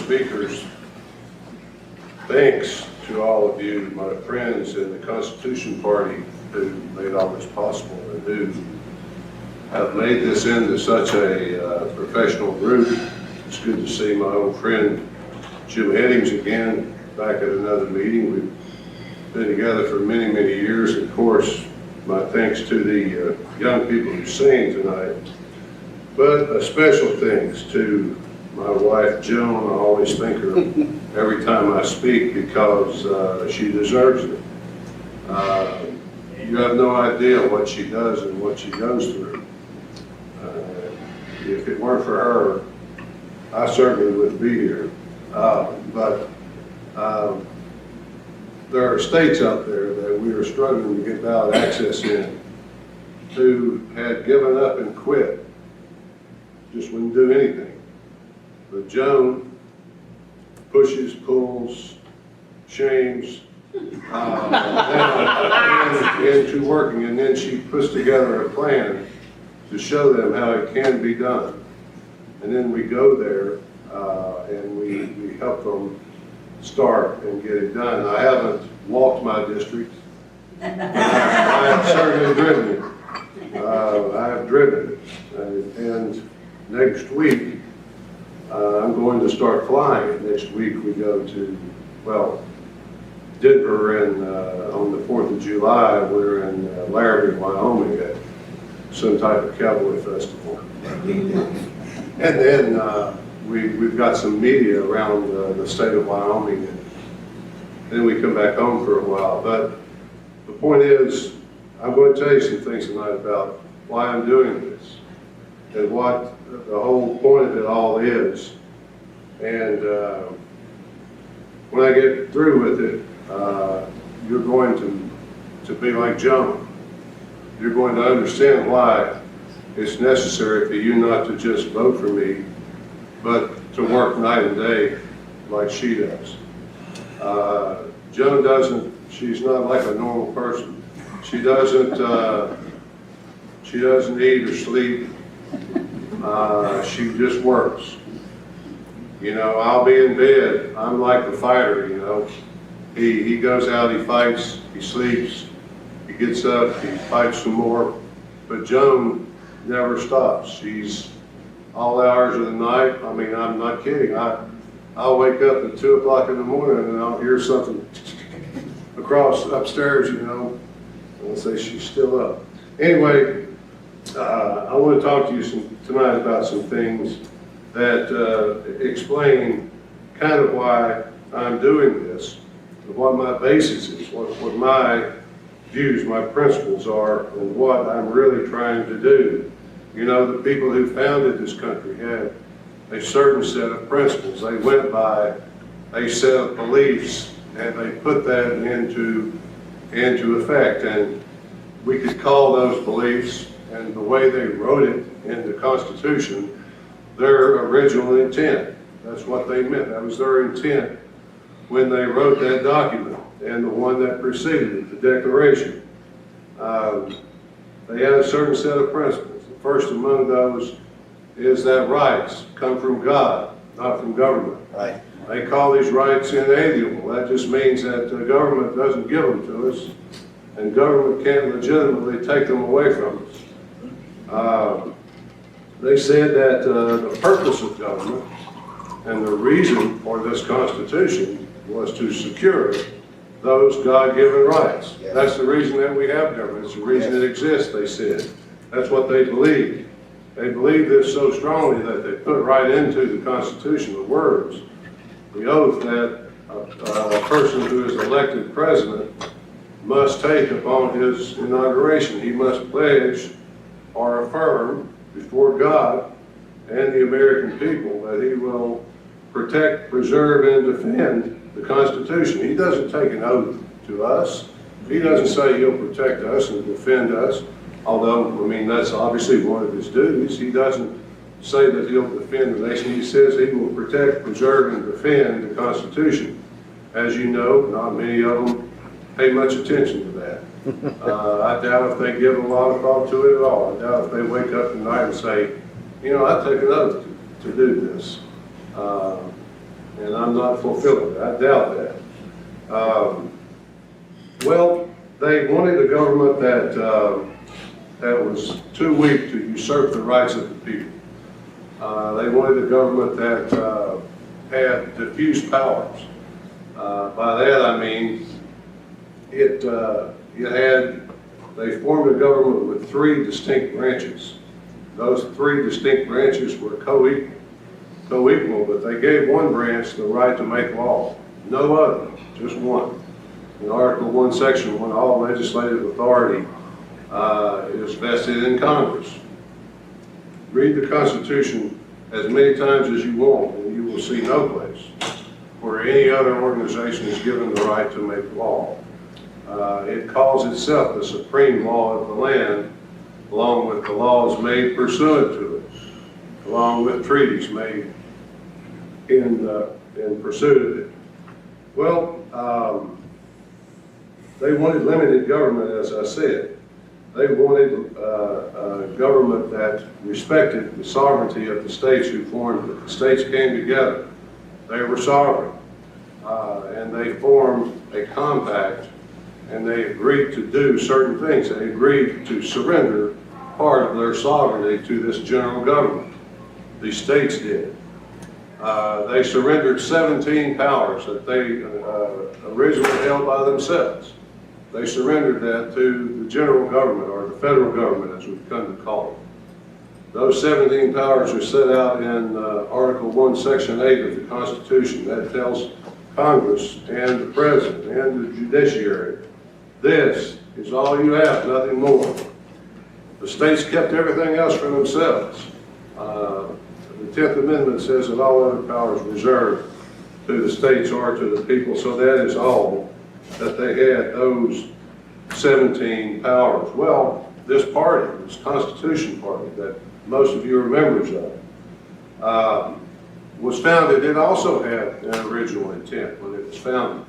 speakers, thanks to all of you, my friends in the Constitution Party who made all this possible and who have made this into such a professional group. It's good to see my old friend Jim Headings again back at another meeting. We've been together for many, many years. Of course, my thanks to the young people who sing tonight, but a special thanks to my wife Joan. I always think her every time I speak because she deserves it. You have no idea what she does and what she goes through. If it weren't for her, I certainly wouldn't be here. But there are states out there that we are struggling to get ballot access in who had given up and quit, just wouldn't do anything. But Joan pushes, pulls, shames into working, and then she puts together a plan to show them how it can be done. And then we go there and we help them start and get it done. I haven't walked my district. I have certainly driven it. I have driven it. And next week, I'm going to start flying. Next week we go to, well, Denver, and on the 4th of July, we're in Laramie, Wyoming at some type of cowboy festival. And then we've got some media around the state of Wyoming, and then we come back home for a while. But the point is, I'm going to tell you some things tonight about why I'm doing this and what the whole point of it all is. And when I get through with it, you're going to be like Joan. You're going to understand why it's necessary for you not to just vote for me, but to work night and day like she does. Joan doesn't, she's not like a normal person. She doesn't eat or sleep. She just works. You know, I'll be in bed. I'm like the fighter, you know. He goes out, he fights, he sleeps, he gets up, he fights some more. But Joan never stops. She's all hours of the night. I mean, I'm not kidding. I'll wake up at 2 o'clock in the morning and I'll hear something across upstairs, you know, and I'll say she's still up. Anyway, I want to talk to you tonight about some things that explain kind of why I'm doing this, what my basis is, what my views, my principles are, and what I'm really trying to do. You know, the people who founded this country had a certain set of principles. They went by a set of beliefs, and they put that into effect. And we could call those beliefs and the way they wrote it in the Constitution their original intent. That's what they meant. That was their intent when they wrote that document and the one that preceded it, the Declaration. They had a certain set of principles. The first among those is that rights come from God, not from government. Right. They call these rights inalienable. That just means that the government doesn't give them to us, and government can't legitimately take them away from us. They said that the purpose of government and the reason for this Constitution was to secure those God-given rights. Yes. That's the reason that we have government. It's the reason it exists, they said. That's what they believed. They believed this so strongly that they put right into the Constitution the words, the oath that a person who is elected president must take upon his inauguration. He must pledge or affirm before God and the American people that he will protect, preserve, and defend the Constitution. He doesn't take an oath to us. He doesn't say he'll protect us and defend us, although, I mean, that's obviously one of his duties. He doesn't say that he'll defend the nation. He says he will protect, preserve, and defend the Constitution. As you know, not many of them pay much attention to that. I doubt if they give a lot of thought to it at all. I doubt if they wake up at night and say, you know, I take an oath to do this. and I'm not fulfilling it. I doubt that. Well, they wanted a government that was too weak to usurp the rights of the people. They wanted a government that had diffuse powers. By that I mean they formed a government with three distinct branches. Those three distinct branches were co-equal, but they gave one branch the right to make law, no other, just one. In Article 1, Section 1, all legislative authority is vested in Congress. Read the Constitution as many times as you want, and you will see no place where any other organization is given the right to make law. It calls itself the supreme law of the land, along with the laws made pursuant to it, along with treaties made in pursuit of it. Well, they wanted limited government, as I said. They wanted a government that respected the sovereignty of the states who formed it. The states came together. They were sovereign. And they formed a compact, and they agreed to do certain things. They agreed to surrender part of their sovereignty to this general government. The states did. They surrendered 17 powers that they originally held by themselves. They surrendered that to the general government, or the federal government as we've come to call it. Those 17 powers are set out in Article 1, Section 8 of the Constitution. That tells Congress and the President and the judiciary, this is all you have, nothing more. The states kept everything else for themselves. The 10th Amendment says that all other powers reserved to the states or to the people, so that is all that they had, those 17 powers. Well, this party, this Constitution Party that most of you are members of, was founded. It also had an original intent when it was founded.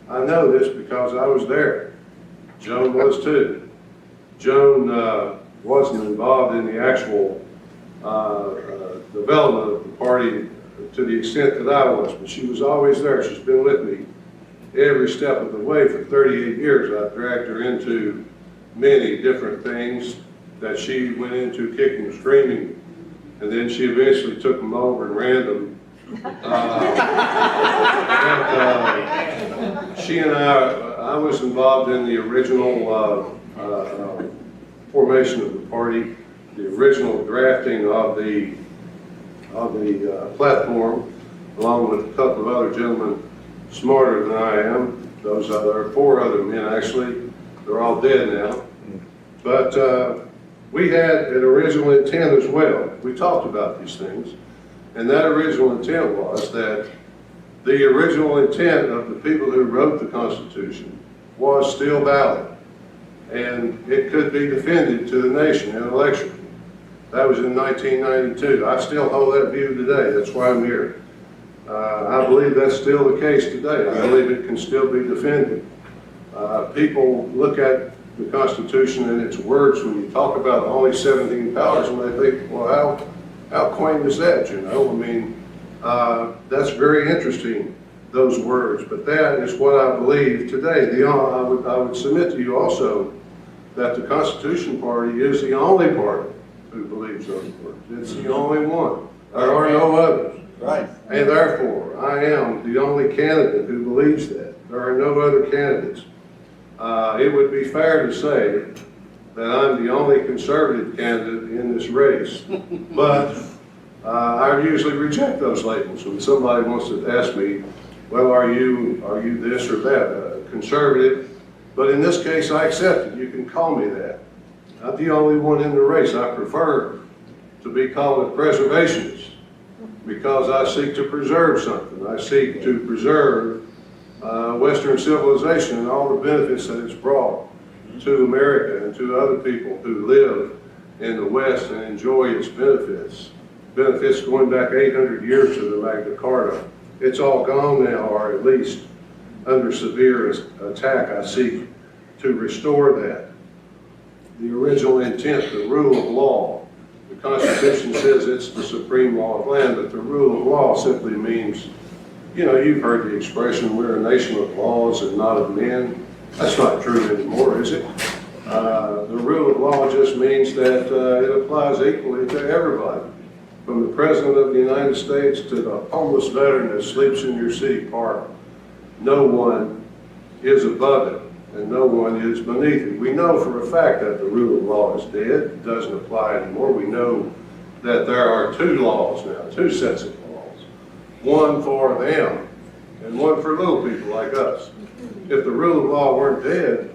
I know this because I was there. Joan was too. Joan wasn't involved in the actual development of the party to the extent that I was, but she was always there. She's been with me every step of the way for 38 years. I dragged her into many different things that she went into kicking and screaming, and then she eventually took them over and ran them. She and I was involved in the original formation of the party, the original drafting of the platform, along with a couple of other gentlemen smarter than I am. Those other 4 other men, actually, they're all dead now. But we had an original intent as well. We talked about these things, and that original intent was that the original intent of the people who wrote the Constitution was still valid, and it could be defended to the nation in an election. That was in 1992. I still hold that view today. That's why I'm here. I believe that's still the case today. I believe it can still be defended. People look at the Constitution and its words when you talk about only 17 powers, and they think, well, how quaint is that, you know? I mean, that's very interesting, those words, but that is what I believe today. I would submit to you also that the Constitution Party is the only party who believes those words. It's the only one. There are no others. Right. And therefore, I am the only candidate who believes that. There are no other candidates. It would be fair to say that I'm the only conservative candidate in this race, but I usually reject those labels when somebody wants to ask me, well, are you this or that, conservative? But in this case, I accept it. You can call me that. Not the only one in the race. I prefer to be called a preservationist because I seek to preserve something. I seek to preserve Western civilization and all the benefits that it's brought to America and to other people who live in the West and enjoy its benefits. Benefits going back 800 years to the Magna Carta. It's all gone now, or at least under severe attack. I seek to restore that. The original intent, the rule of law. The Constitution says it's the supreme law of land, but the rule of law simply means You know, you've heard the expression, we're a nation of laws and not of men. That's not true anymore, is it? The rule of law just means that it applies equally to everybody, from the President of the United States to the homeless veteran that sleeps in your city park. No one is above it, and no one is beneath it. We know for a fact that the rule of law is dead. It doesn't apply anymore. We know that there are two laws now, two sets of laws. One for them, and one for little people like us. If the rule of law weren't dead,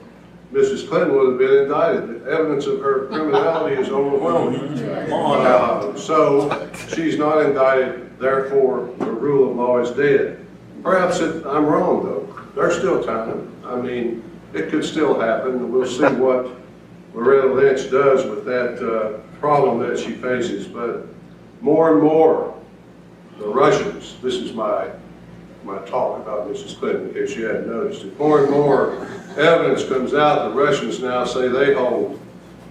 Mrs. Clinton would have been indicted. The evidence of her criminality is overwhelming. So she's not indicted, therefore the rule of law is dead. Perhaps I'm wrong though. There's still time. I mean, it could still happen. We'll see what Loretta Lynch does with that problem that she faces. But more and more, the Russians, this is my talk about Mrs. Clinton, in case you hadn't noticed it. More and more evidence comes out. The Russians now say they hold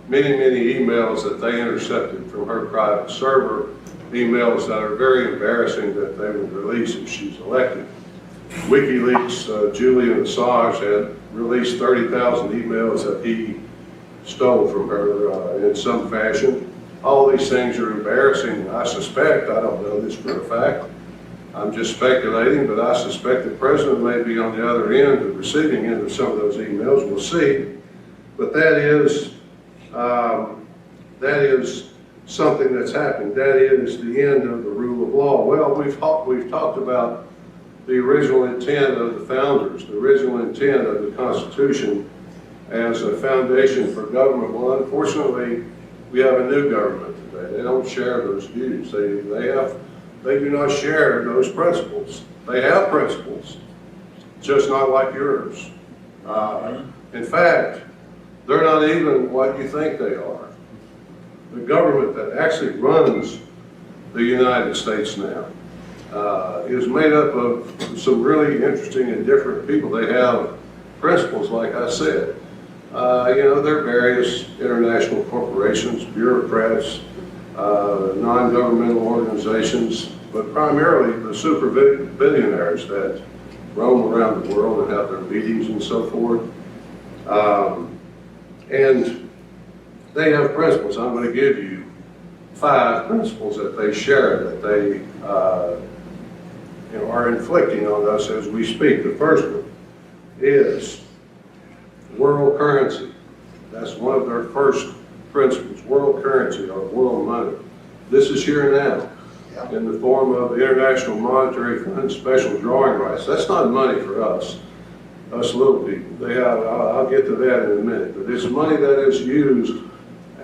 many, many emails that they intercepted from her private server, emails that are very embarrassing that they would release if she's elected. WikiLeaks, Julian Assange had released 30,000 emails that he stole from her in some fashion. All these things are embarrassing. I suspect, I don't know this for a fact, I'm just speculating, but I suspect the president may be on the other end, the receiving end of some of those emails. We'll see. But that is something that's happening. That is the end of the rule of law. Well, we've talked about the original intent of the founders, the original intent of the Constitution as a foundation for government. Well, unfortunately, we have a new government today. They don't share those views. They do not share those principles. They have principles, just not like yours. In fact, they're not even what you think they are. The government that actually runs the United States now is made up of some really interesting and different people. They have principles, like I said. You know, there are various international corporations, bureaucrats, non-governmental organizations, but primarily the super billionaires that roam around the world and have their meetings and so forth. And they have principles. I'm going to give you 5 principles that they share, that they are inflicting on us as we speak. The first one is world currency. That's one of their first principles, world currency or world money. This is here now in the form of International Monetary Fund special drawing rights. That's not money for us little people. I'll get to that in a minute, but it's money that is used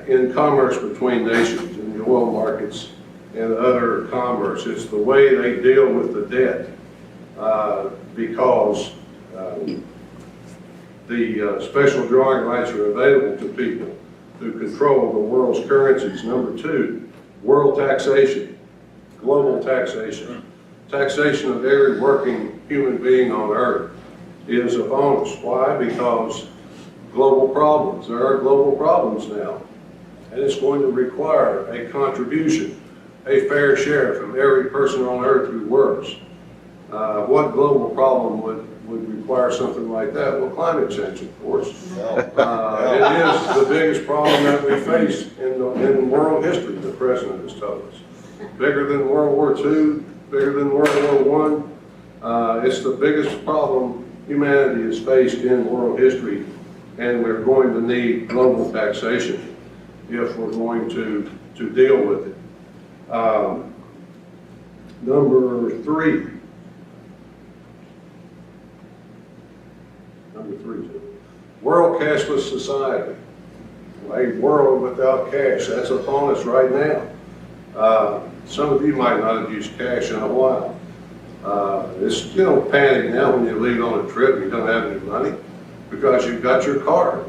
in commerce between nations, in the oil markets and other commerce. It's the way they deal with the debt because the special drawing rights are available to people to control the world's currencies. Number 2, world taxation, global taxation. Taxation of every working human being on earth is upon us. Why? Because global problems. There are global problems now, and it's going to require a contribution, a fair share from every person on earth who works. What global problem would require something like that? Well, climate change, of course. It is the biggest problem that we face in world history, the president has told us. Bigger than World War II, bigger than World War I. It's the biggest problem humanity has faced in world history, and we're going to need global taxation if we're going to deal with it. Number 3, world cashless society. A world without cash, that's upon us right now. Some of you might not have used cash in a while. It's, panic now when you leave on a trip and you don't have any money because you've got your card,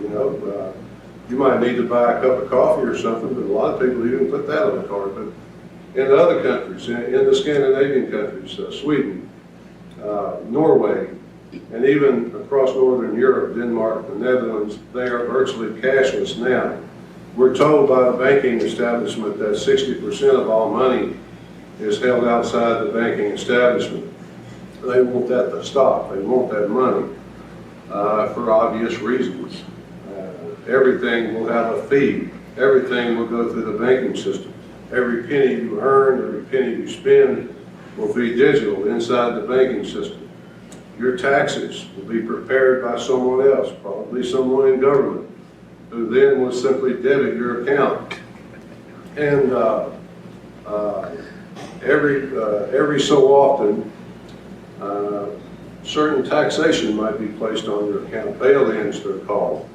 You might need to buy a cup of coffee or something, but a lot of people even put that on the card. But in other countries, in the Scandinavian countries, Sweden, Norway, and even across Northern Europe, Denmark, the Netherlands, they are virtually cashless now. We're told by the banking establishment that 60% of all money is held outside the banking establishment. They want that to stop. They want that money for obvious reasons. Everything will have a fee. Everything will go through the banking system. Every penny you earn, every penny you spend will be digital inside the banking system. Your taxes will be prepared by someone else, probably someone in government, who then will simply debit your account. And every so often, certain taxation might be placed on your account. Bail-ins, they're called.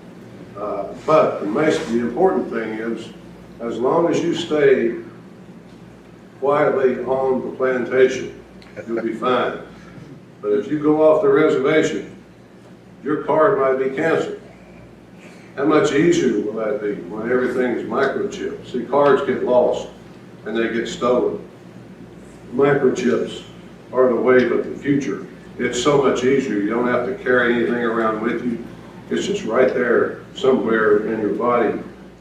But the important thing is, as long as you stay quietly on the plantation, you'll be fine. But if you go off the reservation, your card might be canceled. How much easier will that be when everything is microchipped? See, cards get lost and they get stolen. Microchips are the wave of the future. It's so much easier. You don't have to carry anything around with you. It's just right there somewhere in your body,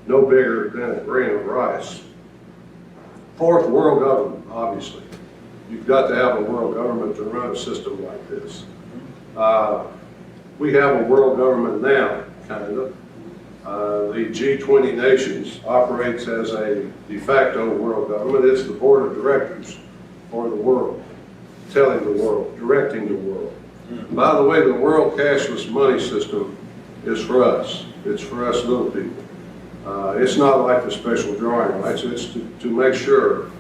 no bigger than a grain of rice. Fourth, world government, obviously. You've got to have a world government to run a system like this. We have a world government now, kind of. The G20 nations operates as a de facto world government. It's the board of directors for the world, telling the world, directing the world. By the way, the world cashless money system is for us. It's for us little people. It's not like the special drawing rights. It's to make sure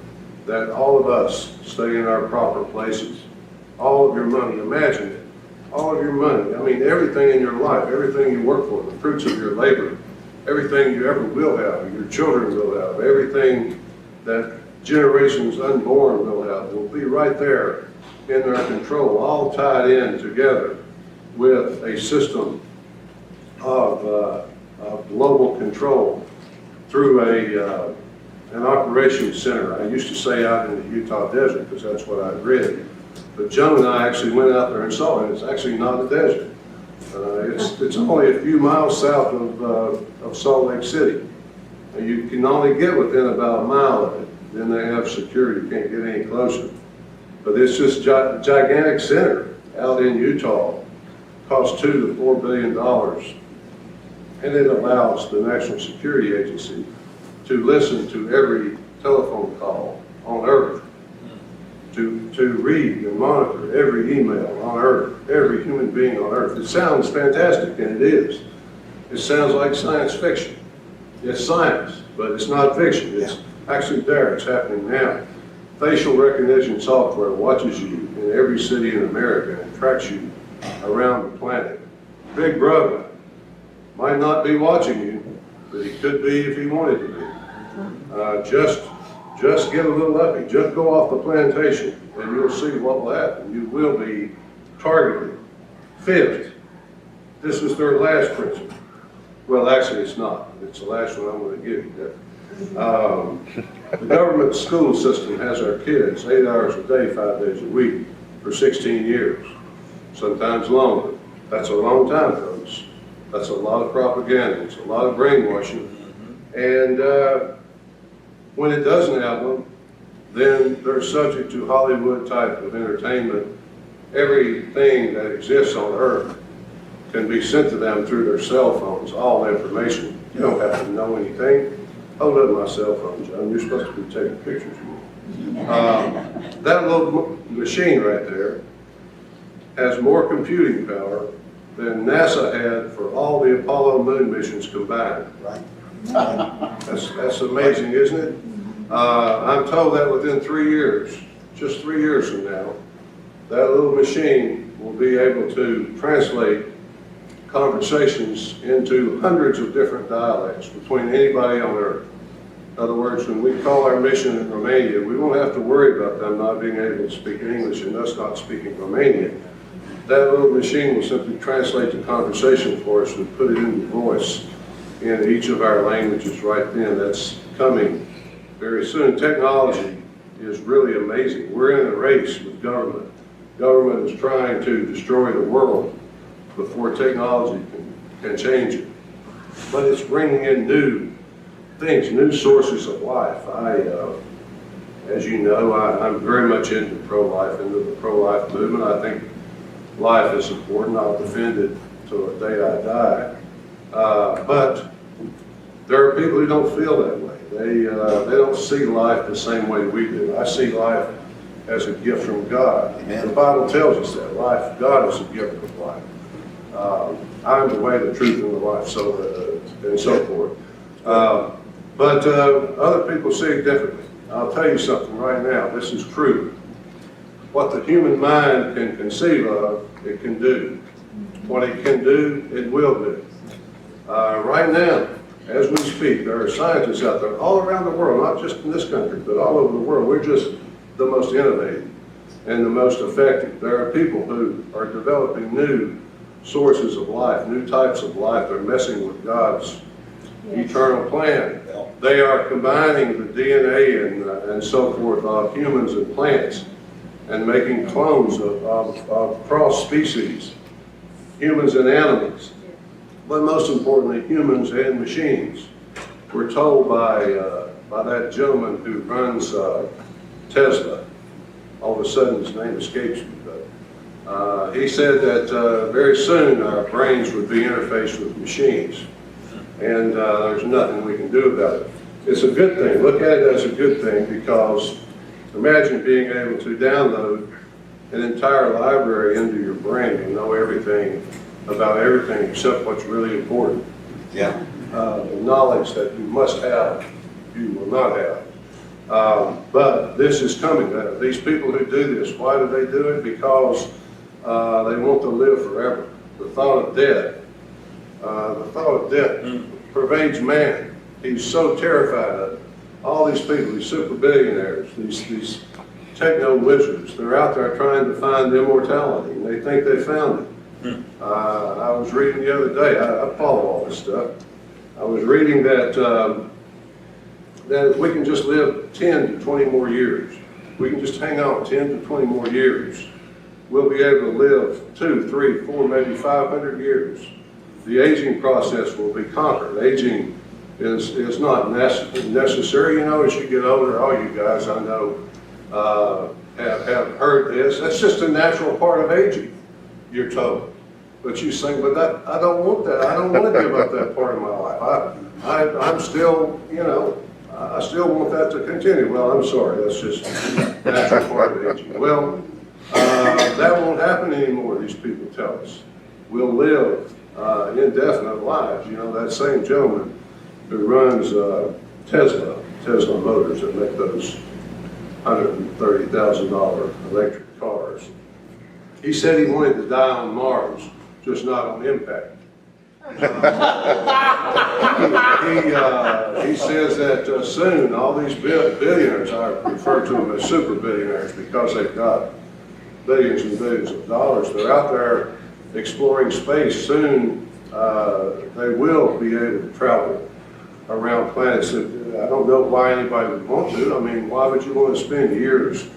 that all of us stay in our proper places. All of your money, imagine it. All of your money, I mean everything in your life, everything you work for, the fruits of your labor, everything you ever will have, your children will have, everything that generations unborn will have, will be right there in their control, all tied in together with a system of global control through an operations center. I used to say out in the Utah desert because that's what I'd read. But Joan and I actually went out there and saw it. It's actually not a desert. It's only a few miles south of Salt Lake City. And you can only get within about a mile of it. Then they have security. You can't get any closer. But it's just a gigantic center out in Utah. Costs $2 to $4 billion. And it allows the National Security Agency to listen to every telephone call on Earth, to read and monitor every email on Earth, every human being on Earth. It sounds fantastic, and it is. It sounds like science fiction. It's science, but it's not fiction. It's actually there. It's happening now. Facial recognition software watches you in every city in America and tracks you around the planet. Big Brother might not be watching you, but he could be if he wanted to be. Just get a little lucky. Just go off the plantation and you'll see what will happen. You will be targeted. Fifth, this is their last principle. Well, actually it's not. It's the last one I'm going to give you. The government school system has our kids 8 hours a day, 5 days a week for 16 years, sometimes longer. That's a long time, folks. That's a lot of propaganda. It's a lot of brainwashing. And when it doesn't have them, then they're subject to Hollywood type of entertainment. Everything that exists on Earth can be sent to them through their cell phones, all information. You don't have to know anything. Hold up my cell phone, John. You're supposed to be taking pictures of me. That little machine right there has more computing power than NASA had for all the Apollo moon missions combined. Right. That's amazing, isn't it? I'm told that within 3 years, just 3 years from now, that little machine will be able to translate conversations into hundreds of different dialects between anybody on Earth. In other words, when we call our mission in Romania, we won't have to worry about them not being able to speak English and us not speaking Romanian. That little machine will simply translate the conversation for us and put it into voice in each of our languages right then. That's coming very soon. Technology is really amazing. We're in a race with government. Government is trying to destroy the world before technology can change it. But it's bringing in new things, new sources of life. As you know, I'm very much into pro-life, into the pro-life movement. I think life is important. I'll defend it till the day I die. But there are people who don't feel that way. They don't see life the same way we do. I see life as a gift from God. Amen. The Bible tells us that life, God is a giver of life. I'm the way, the truth, and the life, and so forth. But other people see it differently. I'll tell you something right now. This is true. What the human mind can conceive of, it can do. What it can do, it will do. Right now, as we speak, there are scientists out there all around the world, not just in this country, but all over the world. We're just the most innovative and the most effective. There are people who are developing new sources of life, new types of life. They're messing with God's eternal plan. They are combining the DNA and so forth of humans and plants and making clones of cross species, humans and animals, but most importantly, humans and machines. We're told by that gentleman who runs Tesla, all of a sudden his name escapes me, but he said that very soon our brains would be interfaced with machines, and there's nothing we can do about it. It's a good thing. Look at it as a good thing, because imagine being able to download an entire library into your brain and know everything about everything except what's really important. Yeah. The knowledge that you must have, you will not have. But this is coming. These people who do this, why do they do it? Because they want to live forever. The thought of death pervades man. He's so terrified of it. All these people, these super billionaires, these techno wizards, they're out there trying to find immortality, and they think they found it. I was reading the other day, I follow all this stuff. I was reading that if we can just live 10 to 20 more years, we can just hang on 10 to 20 more years, we'll be able to live 2, 3, 4, maybe 500 years. The aging process will be conquered. Aging is not necessary. You know, as you get older, all you guys I know have heard this. That's just a natural part of aging, you're told. But you think, but I don't want that. I don't want to give up that part of my life. I'm still, you know, I still want that to continue. Well, I'm sorry, that's just a natural part of aging. Well, that won't happen anymore, these people tell us. We'll live indefinite lives. You know, that same gentleman who runs Tesla Motors that make those $130,000 electric cars. He said he wanted to die on Mars, just not on impact. He says that soon all these billionaires, I refer to them as super billionaires because they've got billions and billions of dollars, they're out there exploring space. Soon they will be able to travel around planets that I don't know why anybody would want to. I mean, why would you want to spend years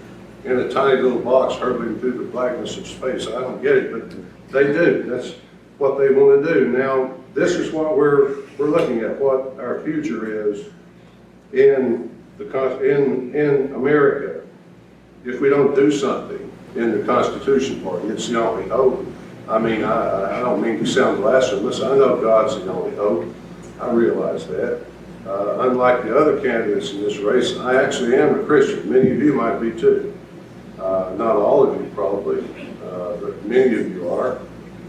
in a tiny little box hurtling through the blackness of space? I don't get it, but they do. That's what they want to do. Now, this is what we're looking at, what our future is in America. If we don't do something in the Constitution Party, it's the only hope. I mean, I don't mean to sound blasphemous. I know God's the only hope. I realize that. Unlike the other candidates in this race, I actually am a Christian. Many of you might be too. Not all of you probably, but many of you are.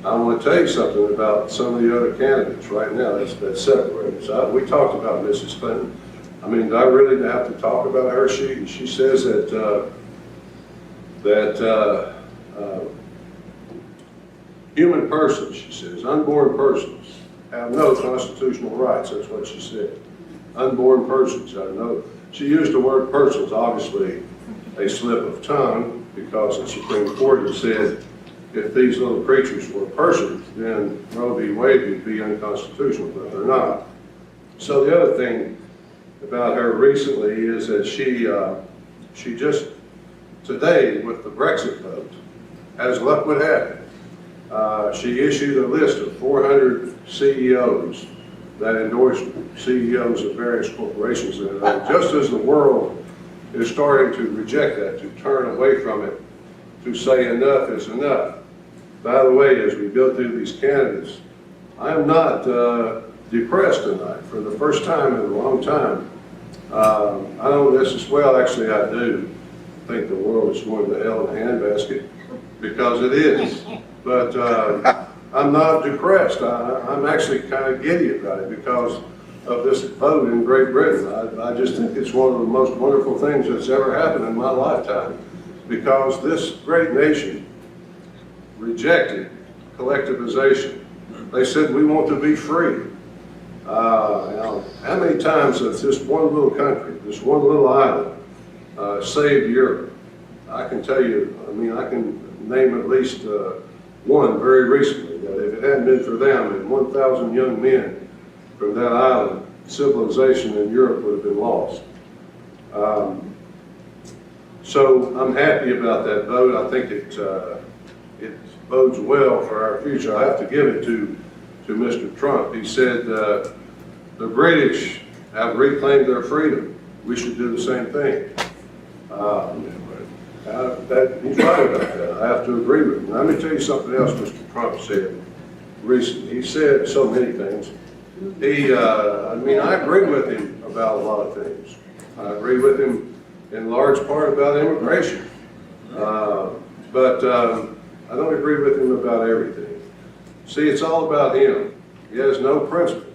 I want to tell you something about some of the other candidates right now that's separated. So we talked about Mrs. Clinton. I mean, do I really have to talk about her? She says that human persons, she says, unborn persons have no constitutional rights. That's what she said. Unborn persons have no. She used the word persons, obviously a slip of tongue, because the Supreme Court has said if these little creatures were persons, then Roe v. Wade would be unconstitutional, but they're not. So the other thing about her recently is that she just today with the Brexit vote, as luck would have it, she issued a list of 400 CEOs that endorsed CEOs of various corporations. And just as the world is starting to reject that, to turn away from it, to say enough is enough. By the way, as we go through these candidates, I am not depressed tonight for the first time in a long time. I don't well, actually I do think the world is going to hell in a handbasket, because it is. But I'm not depressed. I'm actually kind of giddy about it because of this vote in Great Britain. I just think it's one of the most wonderful things that's ever happened in my lifetime, because this great nation rejected collectivization. They said, we want to be free. Now, how many times has this one little country, this one little island, saved Europe? I can tell you, I mean, I can name at least one very recently, that if it hadn't been for them and 1,000 young men from that island, civilization in Europe would have been lost. So I'm happy about that vote. I think it bodes well for our future. I have to give it to Mr. Trump. He said the British have reclaimed their freedom. We should do the same thing. He's right about that. I have to agree with him. Let me tell you something else Mr. Trump said recently. He said so many things. I mean, I agree with him about a lot of things. I agree with him in large part about immigration. But I don't agree with him about everything. See, it's all about him. He has no principles.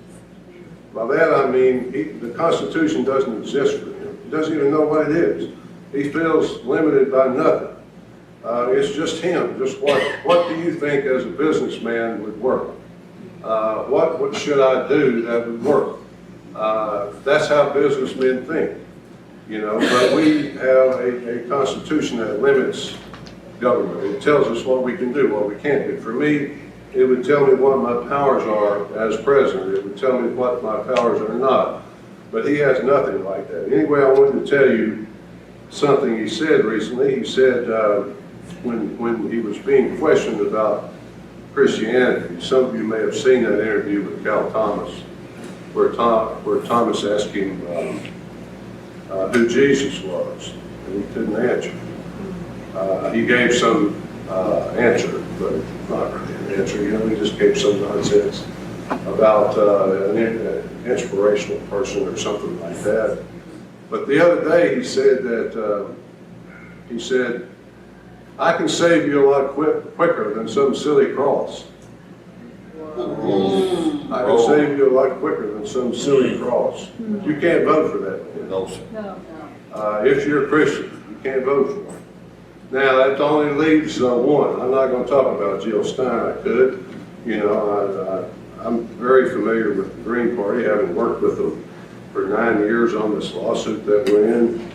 By that I mean, the Constitution doesn't exist for him. He doesn't even know what it is. He feels limited by nothing. It's just him. Just what do you think as a businessman would work? What should I do that would work? That's how businessmen think, you know. But we have a Constitution that limits government. It tells us what we can do, what we can't do. For me, it would tell me what my powers are as president. It would tell me what my powers are not. But he has nothing like that. Anyway, I wanted to tell you something he said recently. He said when he was being questioned about Christianity, some of you may have seen that interview with Cal Thomas, where Thomas asked him who Jesus was, and he couldn't answer. He gave some answer, but not really an answer. You know, he just gave some nonsense about an inspirational person or something like that. But the other day he said that, I can save you a lot quicker than some silly cross. I can save you a lot quicker than some silly cross. You can't vote for that. No, sir. No. If you're a Christian, you can't vote for him. Now, that only leaves one. I'm not going to talk about Jill Stein. I could. You know, I'm very familiar with the Green Party, having worked with them for 9 years on this lawsuit that we're in.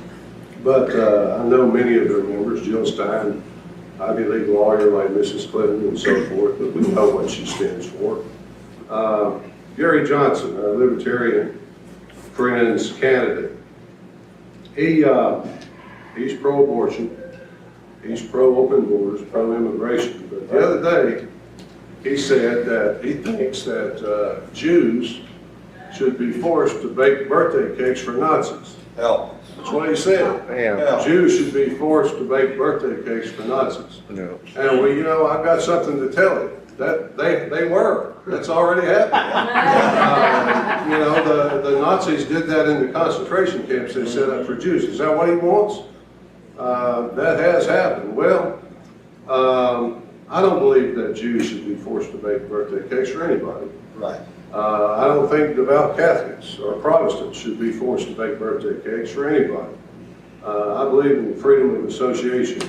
But I know many of their members, Jill Stein, Ivy League lawyer like Mrs. Clinton and so forth, but we know what she stands for. Gary Johnson, our Libertarian Friends candidate, he's pro-abortion, he's pro-open borders, pro-immigration. But the other day, he said that he thinks that Jews should be forced to bake birthday cakes for Nazis. Hell. That's what he said. Yeah. Jews should be forced to bake birthday cakes for Nazis. No. And well, you know, I've got something to tell you. That they were. That's already happened. You know, the Nazis did that in the concentration camps they set up for Jews. Is that what he wants? That has happened. Well, I don't believe that Jews should be forced to bake birthday cakes for anybody. Right. I don't think devout Catholics or Protestants should be forced to bake birthday cakes for anybody. I believe in freedom of association.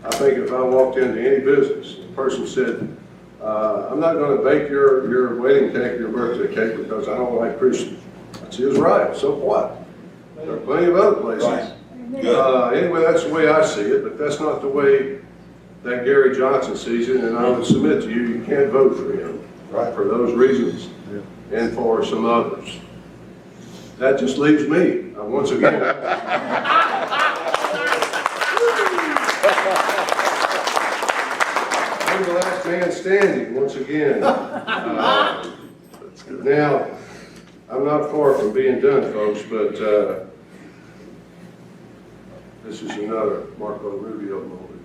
I think if I walked into any business, the person said, I'm not going to bake your wedding cake, your birthday cake, because I don't like Christians. That's his right. So what? There are plenty of other places. Right. Anyway, that's the way I see it, but that's not the way that Gary Johnson sees it, and I would submit to you, you can't vote for him. Right. For those reasons and for some others. That just leaves me, once again. I'm the last man standing, once again. Now, I'm not far from being done, folks, but This is another Marco Rubio moment.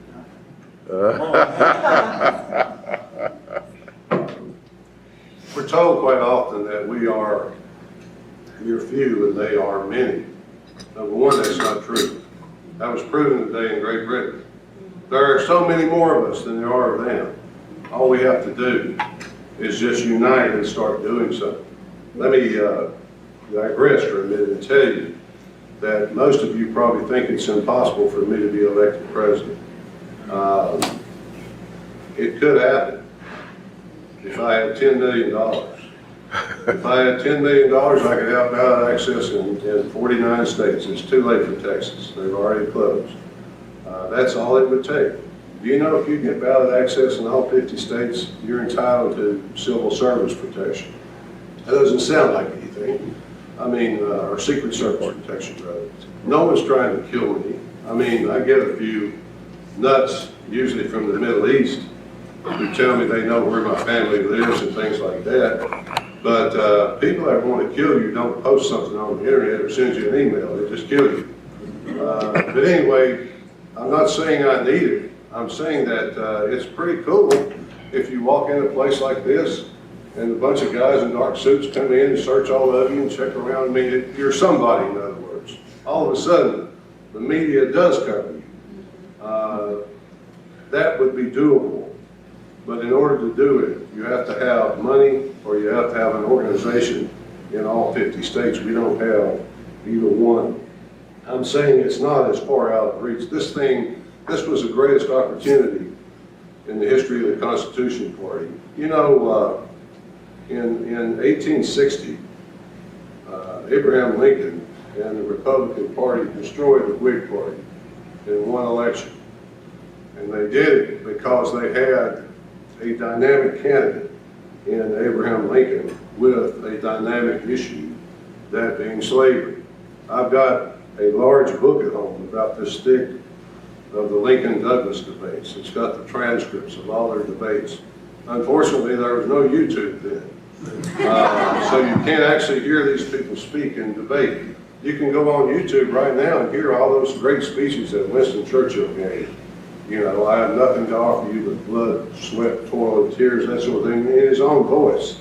We're told quite often that we are few and they are many. Number one, that's not true. That was proven today in Great Britain. There are so many more of us than there are of them. All we have to do is just unite and start doing something. Let me digress for a minute and tell you that most of you probably think it's impossible for me to be elected president. It could happen if I had $10 million. If I had $10 million, I could have ballot access in 49 states. It's too late for Texas. They've already closed. That's all it would take. Do you know if you get ballot access in all 50 states, you're entitled to civil service protection? That doesn't sound like anything. I mean, or Secret Service protection, rather. No one's trying to kill me. I mean, I get a few nuts, usually from the Middle East, who tell me they know where my family lives and things like that. But people that want to kill you don't post something on the internet or send you an email. They just kill you. But anyway, I'm not saying I need it. I'm saying that it's pretty cool if you walk in a place like this and a bunch of guys in dark suits come in and search all of you and check around. I mean, you're somebody, in other words. All of a sudden, the media does cover you. That would be doable. But in order to do it, you have to have money or you have to have an organization in all 50 states. We don't have either one. I'm saying it's not as far out of reach. This was the greatest opportunity in the history of the Constitution Party. You know, in 1860, Abraham Lincoln and the Republican Party destroyed the Whig Party in one election. And they did it because they had a dynamic candidate in Abraham Lincoln with a dynamic issue, that being slavery. I've got a large book at home about this thick of the Lincoln-Douglas debates. It's got the transcripts of all their debates. Unfortunately, there was no YouTube then. So you can't actually hear these people speak and debate. You can go on YouTube right now and hear all those great speeches that Winston Churchill gave. You know, I have nothing to offer you but blood, sweat, toil, and tears, that sort of thing, in his own voice.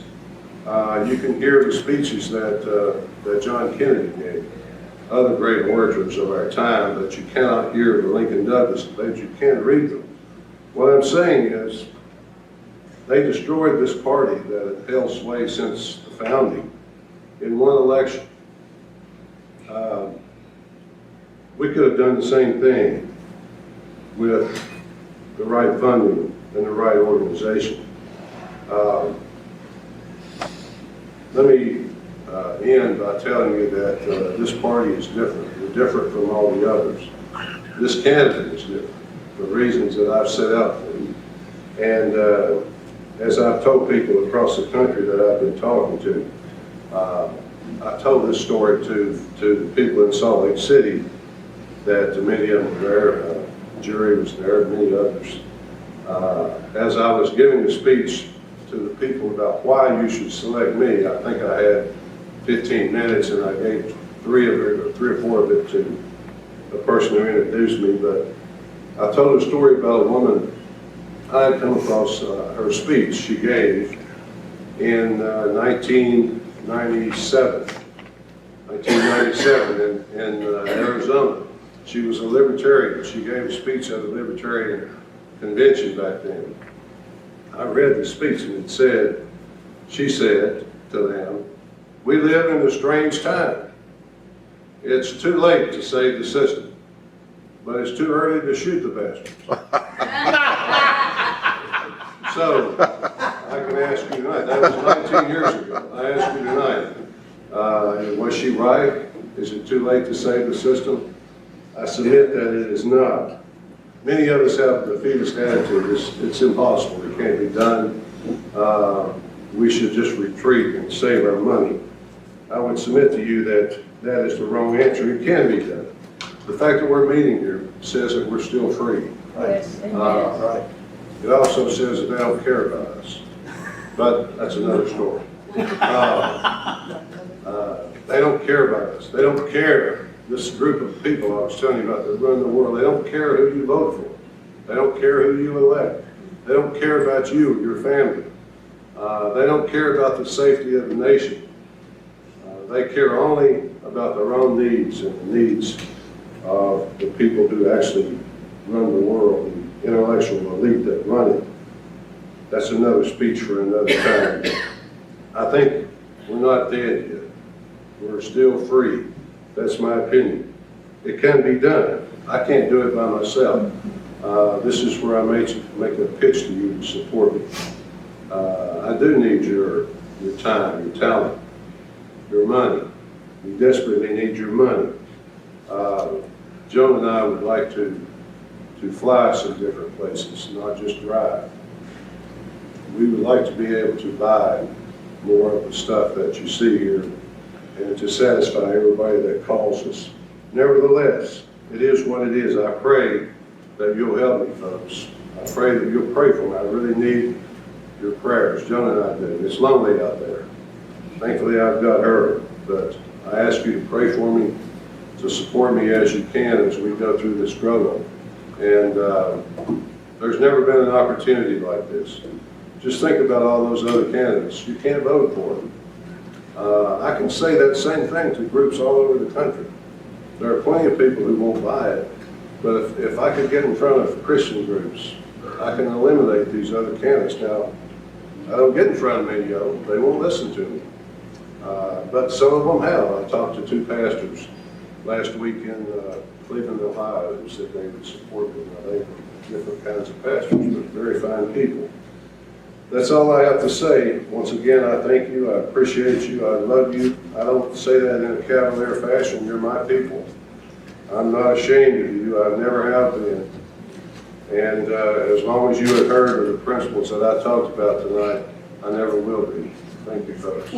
You can hear the speeches that John Kennedy gave, other great orators of our time, but you cannot hear the Lincoln-Douglas debates. You can't read them. What I'm saying is, they destroyed this party that had held sway since the founding in one election. We could have done the same thing with the right funding and the right organization. Let me end by telling you that this party is different. We're different from all the others. This candidate is different for reasons that I've set out for you. And as I've told people across the country that I've been talking to, I told this story to the people in Salt Lake City, that many of them were there, jury was there, many others. As I was giving the speech to the people about why you should select me, I think I had 15 minutes and I gave three or four of it to the person who introduced me, but I told a story about a woman. I had come across her speech she gave in 1997 in Arizona. She was a libertarian. She gave a speech at a libertarian convention back then. I read the speech and it said, she said to them, "We live in a strange time. It's too late to save the system, but it's too early to shoot the bastards." So, I can ask you tonight, that was 19 years ago. I ask you tonight, was she right? Is it too late to save the system? I submit that it is not. Many of us have the defeatist attitude. It's impossible. It can't be done. We should just retreat and save our money. I would submit to you that that is the wrong answer. It can be done. The fact that we're meeting here says that we're still free. Yes, Right. It also says that they don't care about us. But that's another story. They don't care about us. They don't care this group of people I was telling you about that run the world, they don't care who you vote for. They don't care who you elect. They don't care about you or your family. They don't care about the safety of the nation. They care only about their own needs and the needs of the people who actually run the world, the intellectual elite that run it. That's another speech for another time. I think we're not dead yet. We're still free. That's my opinion. It can be done. I can't do it by myself. This is where I make a pitch to you to support me. I do need your time, your talent, your money. We desperately need your money. Joan and I would like to fly some different places, not just drive. We would like to be able to buy more of the stuff that you see here and to satisfy everybody that calls us. Nevertheless, it is what it is. I pray that you'll help me, folks. I pray that you'll pray for me. I really need your prayers. Joan and I do. It's lonely out there. Thankfully, I've got her, but I ask you to pray for me, to support me as you can as we go through this struggle. And there's never been an opportunity like this. Just think about all those other candidates. You can't vote for them. I can say that same thing to groups all over the country. There are plenty of people who won't buy it, but if I could get in front of Christian groups, I can eliminate these other candidates. Now, I don't get in front of many of them. They won't listen to me. But some of them have. I talked to two pastors last week in Cleveland, Ohio, who said they would support me. Now, they were different kinds of pastors, but very fine people. That's all I have to say. Once again, I thank you. I appreciate you. I love you. I don't say that in a cavalier fashion. You're my people. I'm not ashamed of you. I never have been. And as long as you have heard of the principles that I talked about tonight, I never will be. Thank you, folks.